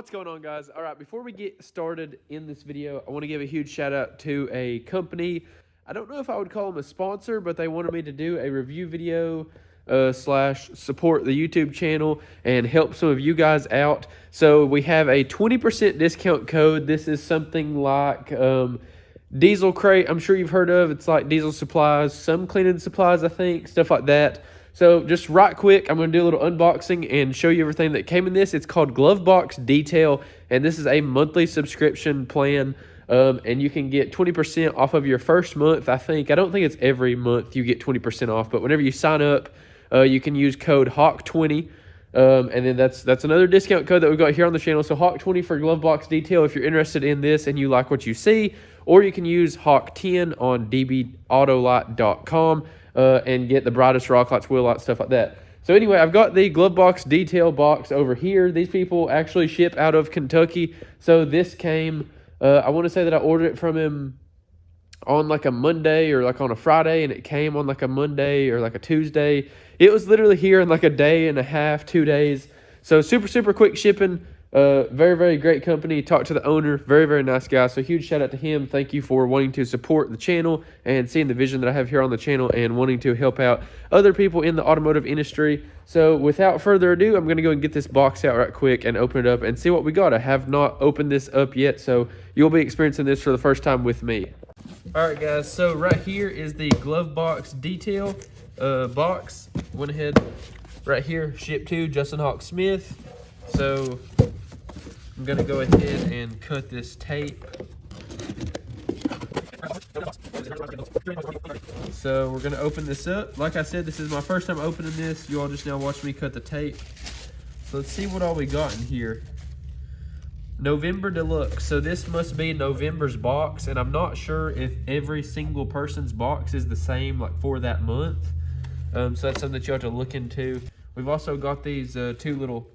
What's going on, guys? All right, before we get started in this video, I want to give a huge shout out to a company. I don't know if I would call them a sponsor, but they wanted me to do a review video slash support the YouTube channel and help some of you guys out. So we have a 20% discount code. This is something like Diesel Crate. I'm sure you've heard of. It's like diesel supplies, some cleaning supplies, I think, stuff like that. So just right quick, I'm going to do a little unboxing and show you everything that came in this. It's called Glovebox Detail, and this is a monthly subscription plan, and you can get 20% off of your first month, I think. I don't think it's every month you get 20% off, but whenever you sign up, you can use code HAWK20, and then that's another discount code that we've got here on the channel. So HAWK20 for Glovebox Detail if you're interested in this and you like what you see, or you can use HAWK10 on dbautolight.com. And get the brightest rock lights, wheel lights, stuff like that. So anyway, I've got the Glovebox Detail box over here. These people actually ship out of Kentucky. So this came, I want to say that I ordered it from him on like a Monday or like on a Friday, and it came on like a Monday or like a Tuesday. It was literally here in like a day and a half, 2 days. So super quick shipping. Very great company. Talked to the owner, very nice guy. So huge shout out to him. Thank you for wanting to support the channel and seeing the vision that I have here on the channel and wanting to help out other people in the automotive industry. So without further ado, I'm going to go and get this box out right quick and open it up and see what we got. I have not opened this up yet, so you'll be experiencing this for the first time with me. All right, guys, so right here is the Glovebox Detail box. Went ahead right here, shipped to JUSTINHAWKSMITH. So I'm going to go ahead and cut this tape. So we're going to open this up. Like I said, this is my first time opening this. You all just now watched me cut the tape. So let's see what all we got in here. November Deluxe. So this must be November's box, and I'm not sure if every single person's box is the same like for that month. So that's something that you have to look into. We've also got these two little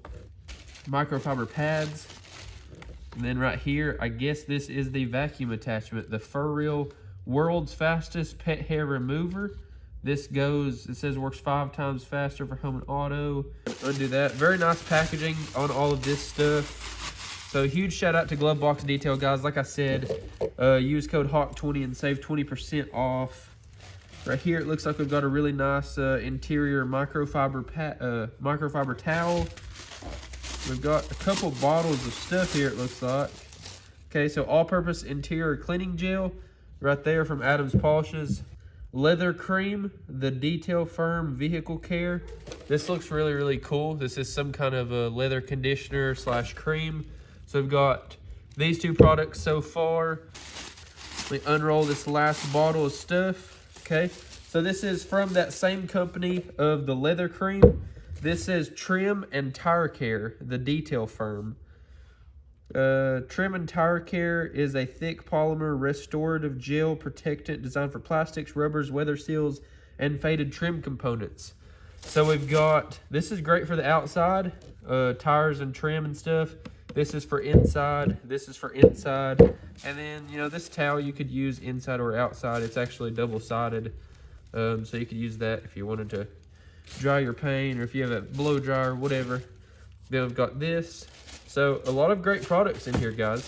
microfiber pads. And then right here, I guess this is the vacuum attachment, the Furreal World's Fastest Pet Hair Remover. This goes, it says works 5 times faster for home and auto. Undo that. Very nice packaging on all of this stuff. So huge shout out to Glovebox Detail, guys. Like I said, use code HAWK20 and save 20% off. Right here, it looks like we've got a really nice interior microfiber towel. We've got a couple bottles of stuff here, it looks like. Okay, so all-purpose interior cleaning gel right there from Adam's Polishes. Leather cream, the Detail Firm Vehicle Care. This looks really cool. This is some kind of a leather conditioner slash cream. So we've got these two products so far. Let me unroll this last bottle of stuff. Okay, so this is from that same company of the leather cream. This says Trim and Tire Care, the Detail Firm. Trim and Tire Care is a thick polymer restorative gel protectant designed for plastics, rubbers, weather seals, and faded trim components. So we've got, this is great for the outside, tires and trim and stuff. This is for inside, this is for inside. And then, you know, this towel you could use inside or outside. It's actually double-sided, so you could use that if you wanted to dry your paint, or if you have a blow dryer, whatever. Then we've got this. So a lot of great products in here, guys.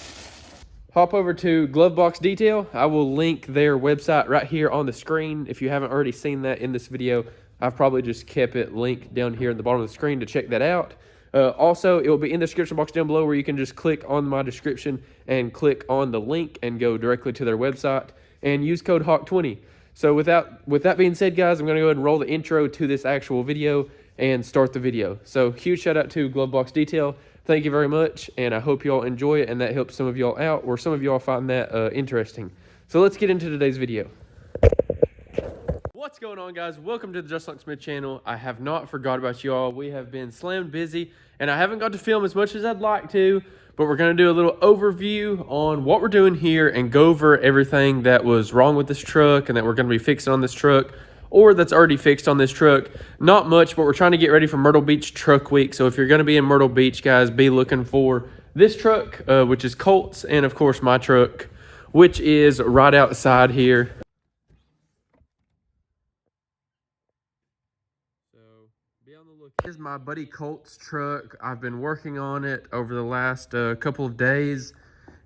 Hop over to Glovebox Detail. I will link their website right here on the screen. If you haven't already seen that in this video, I've probably just kept it linked down here at the bottom of the screen to check that out. Also, it will be in the description box down below, where you can just click on my description and click on the link and go directly to their website and use code HAWK20. So with that being said, guys, I'm going to go ahead and roll the intro to this actual video and start the video. So huge shout out to Glovebox Detail. Thank you very much, and I hope you all enjoy it and that helps some of y'all out, or some of y'all find that interesting. So let's get into today's video. What's going on, guys? Welcome to the JUSTINHAWKSMITH channel. I have not forgot about y'all. We have been slammed busy, and I haven't got to film as much as I'd like to, but we're going to do a little overview on what we're doing here and go over everything that was wrong with this truck and that we're going to be fixing on this truck, or that's already fixed on this truck. Not much, but we're trying to get ready for Myrtle Beach Truck Week. So if you're going to be in Myrtle Beach, guys, be looking for this truck, which is Colt's, and of course my truck, which is right outside here. So be on the lookout. This is my buddy Colt's truck. I've been working on it over the last couple of days,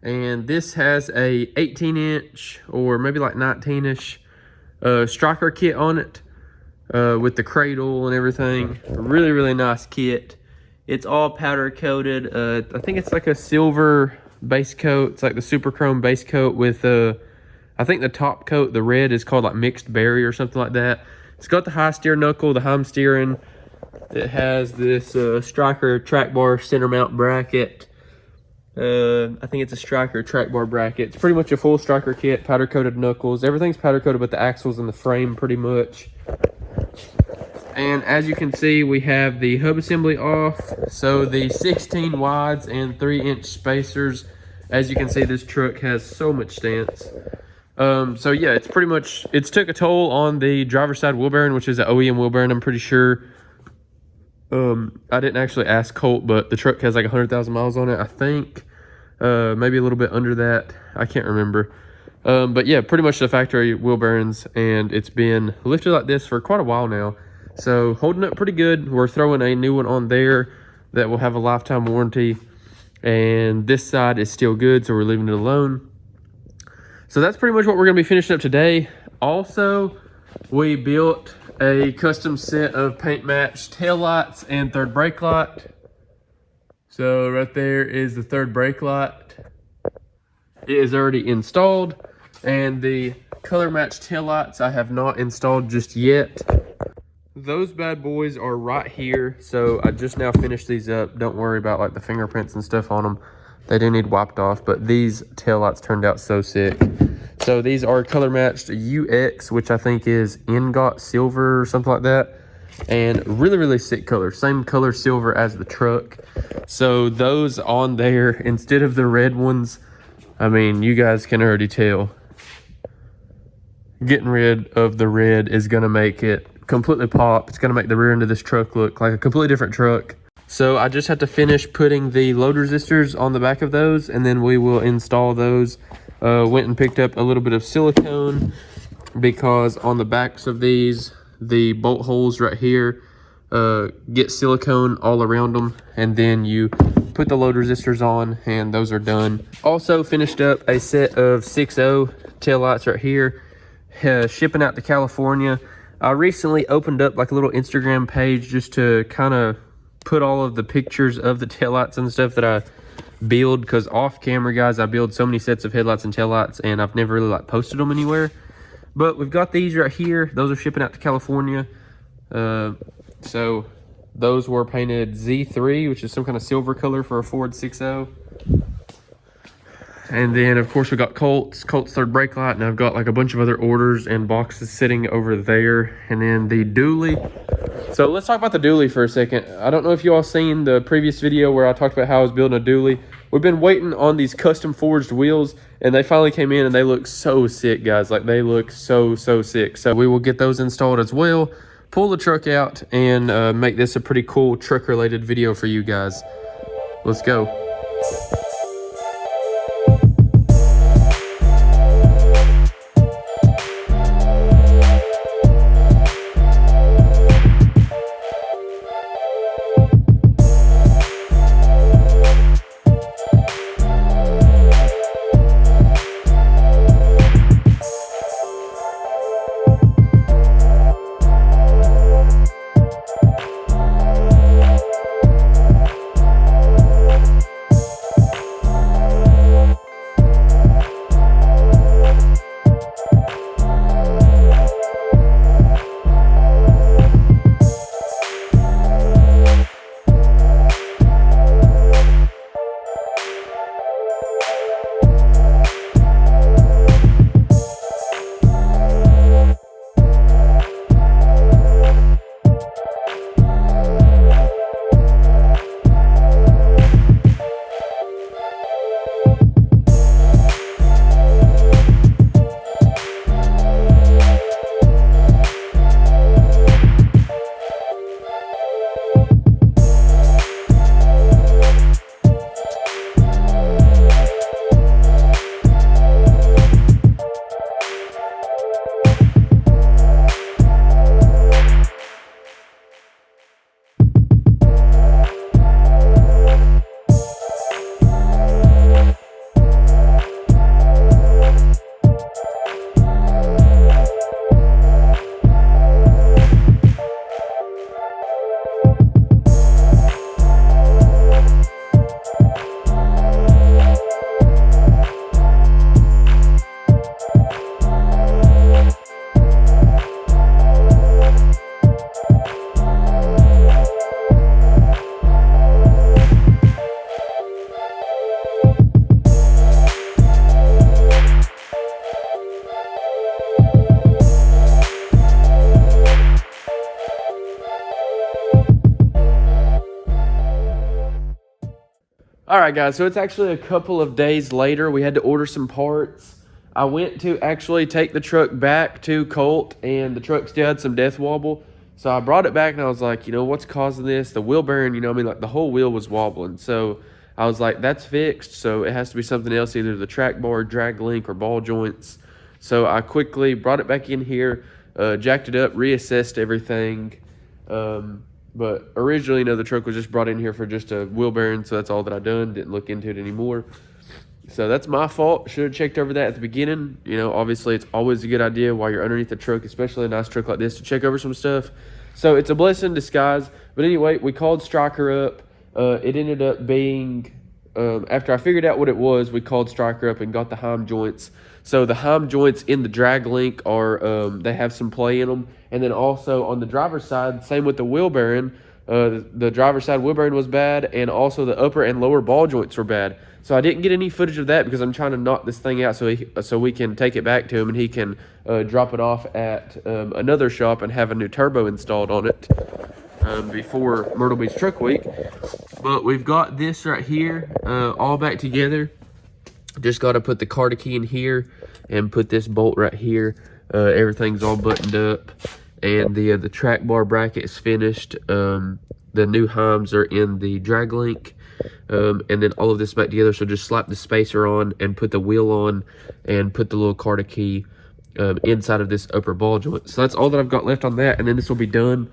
and this has a 18-inch or maybe like 19-ish striker kit on it with the cradle and everything. Really nice kit. It's all powder coated. I think it's like a silver base coat. It's like the super chrome base coat with I think the top coat, the red, is called like mixed berry or something like that. It's got the high steer knuckle, the Heim steering. It has this striker track bar center mount bracket. I think it's a striker track bar bracket. It's pretty much a full striker kit, powder coated knuckles. Everything's powder coated but the axles and the frame pretty much. And as you can see, we have the hub assembly off. So the 16 wides and 3-inch spacers. As you can see, this truck has so much stance. So yeah, it's pretty much, it's took a toll on the driver's side wheel bearing, which is an OEM wheel bearing, I'm pretty sure. I didn't actually ask Colt, but the truck has like 100,000 miles on it, I think. Maybe a little bit under that, I can't remember. But yeah, pretty much the factory wheel bearings, and it's been lifted like this for quite a while now. So holding up pretty good. We're throwing a new one on there that will have a lifetime warranty, and this side is still good, so we're leaving it alone. So that's pretty much what we're going to be finishing up today. Also, we built a custom set of paint matched tail lights and third brake light. So right there is the third brake light. It is already installed, and the color matched tail lights I have not installed just yet. Those bad boys are right here. So I just now finished these up. Don't worry about like the fingerprints and stuff on them. They do need wiped off, but these taillights turned out so sick. So these are color matched UX, which I think is ingot silver or something like that. And really sick color. Same color silver as the truck. So those on there, instead of the red ones, I mean, you guys can already tell. Getting rid of the red is going to make it completely pop. It's going to make the rear end of this truck look like a completely different truck. So I just have to finish putting the load resistors on the back of those, and then we will install those. Went and picked up a little bit of silicone, because on the backs of these, the bolt holes right here get silicone all around them, and then you put the load resistors on, and those are done. Also finished up a set of 6.0 taillights right here, shipping out to California. I recently opened up like a little Instagram page just to kind of put all of the pictures of the taillights and stuff that I build, because off camera, guys, I build so many sets of headlights and taillights, and I've never really like posted them anywhere. But we've got these right here. Those are shipping out to California. So those were painted Z3, which is some kind of silver color for a Ford 6.0. And then, of course, we got Colt's third brake light, and I've got like a bunch of other orders and boxes sitting over there. And then the dually. So let's talk about the dually for a second. I don't know if you all seen the previous video where I talked about how I was building a dually. We've been waiting on these custom forged wheels, and they finally came in, and they look so sick, guys. Like, they look so sick. So we will get those installed as well, pull the truck out, and make this a pretty cool truck-related video for you guys. Let's go. All right, guys, so it's actually a couple of days later. We had to order some parts. I went to actually take the truck back to Colt, and the truck still had some death wobble. So I brought it back, and I was like, you know, what's causing this? The wheel bearing, you know what I mean? Like, the whole wheel was wobbling. So I was like, that's fixed, so it has to be something else, either the track bar, drag link, or ball joints. So I quickly brought it back in here, jacked it up, reassessed everything. But originally, you know, the truck was just brought in here for just a wheel bearing, so that's all that I done. Didn't look into it anymore. So that's my fault. Should have checked over that at the beginning. You know, obviously, it's always a good idea while you're underneath the truck, especially a nice truck like this, to check over some stuff. So it's a blessing in disguise. But anyway, we called Stryker up. It ended up being, after I figured out what it was, we called Stryker up and got the Heim joints. So the Heim joints in the drag link are, they have some play in them. And then also on the driver's side, same with the wheel bearing. The driver's side wheel bearing was bad, and also the upper and lower ball joints were bad. So I didn't get any footage of that because I'm trying to knock this thing out so we can take it back to him and he can drop it off at another shop and have a new turbo installed on it before Myrtle Beach Truck Week. But we've got this right here all back together. Just got to put the car key in here and put this bolt right here. Everything's all buttoned up, and the track bar bracket is finished. The new Heims are in the drag link, and then all of this back together. So just slap the spacer on and put the wheel on and put the little car key inside of this upper ball joint. So that's all that I've got left on that, and then this will be done.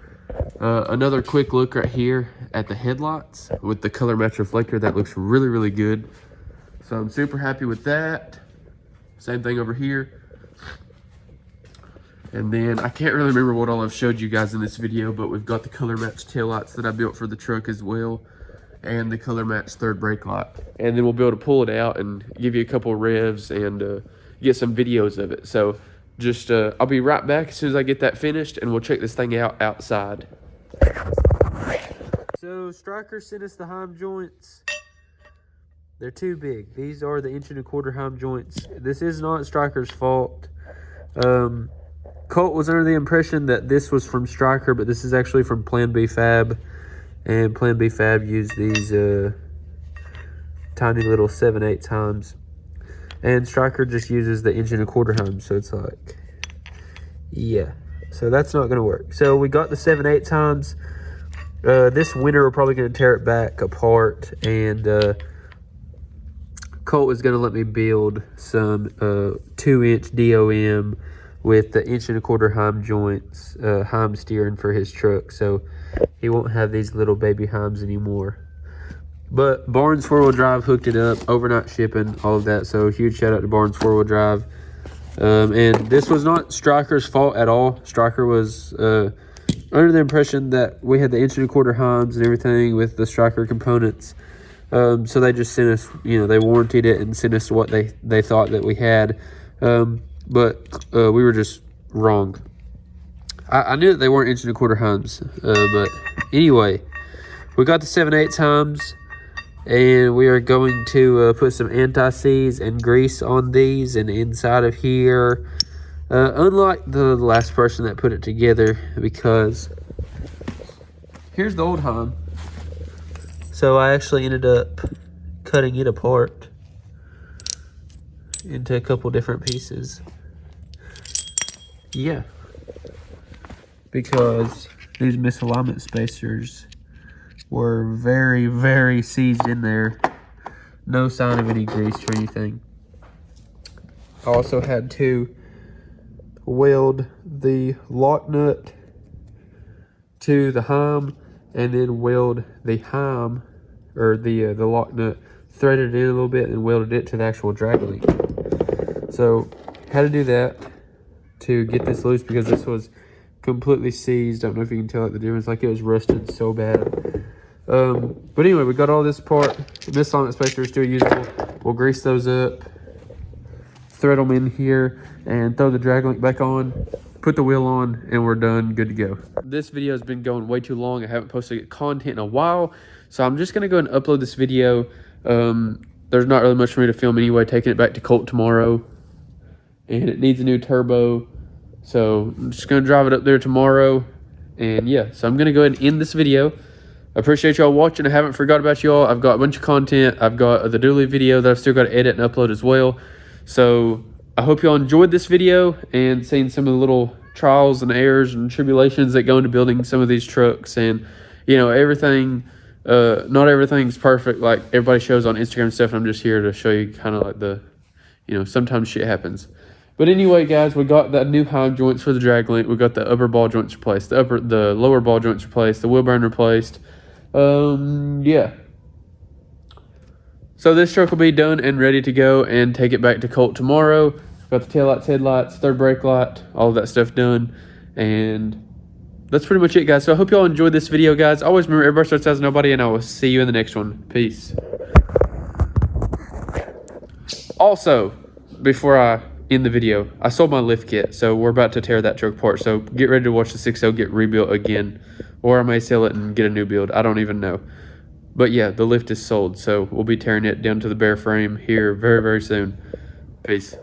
Another quick look right here at the headlights with the color match reflector. That looks really, really good. So I'm super happy with that. Same thing over here. And then I can't really remember what all I've showed you guys in this video, but we've got the color match taillights that I built for the truck as well, and the color match third brake light. And then we'll be able to pull it out and give you a couple of revs and get some videos of it. So just I'll be right back as soon as I get that finished, and we'll check this thing out outside. So Stryker sent us the Heim joints. They're too big. These are the 1.25" Heim joints. This is not Stryker's fault. Colt was under the impression that this was from Stryker, but this is actually from Plan B Fab. And Plan B Fab used these tiny little 7/8 Heims. And Stryker just uses the 1.25" Heim, so it's like, yeah. So that's not going to work. So we got the 7/8 Heims. This winter we're probably going to tear it back apart, and Colt was going to let me build some 2-inch DOM with the 1.25" Heim joints, Heim steering for his truck. So he won't have these little baby Heims anymore. But Barnes 4-wheel drive hooked it up, overnight shipping, all of that. So huge shout out to Barnes 4-wheel drive. And this was not Stryker's fault at all. Stryker was under the impression that we had the 1.25" Heims and everything with the Stryker components. So they just sent us, you know, they warranted it and sent us what they thought that we had. But we were just wrong. I knew that they weren't 1.25" Heims. But anyway, we got the 7/8 Heims, and we are going to put some anti-seize and grease on these and inside of here. Unlike the last person that put it together, because here's the old Heim. So I actually ended up cutting it apart into a couple different pieces. Yeah. Because these misalignment spacers were very, very seized in there. No sign of any grease or anything. I also had to weld the lock nut to the Heim, and then weld the Heim, or the lock nut, threaded it in a little bit and welded it to the actual drag link. So had to do that to get this loose because this was completely seized. I don't know if you can tell like the difference, like it was rusted so bad. But anyway, we got all this apart. This on spacer is still usable. We'll grease those up, thread them in here, and throw the drag link back on, put the wheel on, and we're done, good to go. This video has been going way too long. I haven't posted content in a while, so I'm just gonna go and upload this video. There's not really much for me to film anyway, taking it back to Colt tomorrow, and it needs a new turbo, so I'm just gonna drive it up there tomorrow. And yeah, so I'm gonna go ahead and end this video. I appreciate y'all watching. I haven't forgot about y'all. I've got a bunch of content. I've got the dually video that I've still got to edit and upload as well. So I hope y'all enjoyed this video and seen some of the little trials and errors and tribulations that go into building some of these trucks. And, you know, everything, not everything's perfect like everybody shows on Instagram and stuff. I'm just here to show you kind of like the, you know, sometimes shit happens. But anyway, guys, we got the new hog joints for the drag link. We got the upper ball joints replaced, the lower ball joints replaced, the wheel bearing replaced. Yeah. So this truck will be done and ready to go and take it back to Colt tomorrow. Got the taillights, headlights, third brake light, all of that stuff done. And that's pretty much it, guys. So I hope y'all enjoyed this video, guys. Always remember, everybody starts as nobody, and I will see you in the next one. Peace. Also, before I end the video, I sold my lift kit, so we're about to tear that truck apart. So get ready to watch the 6L get rebuilt again, or I may sell it and get a new build. I don't even know. But yeah, the lift is sold, so we'll be tearing it down to the bare frame here very, very soon. Peace.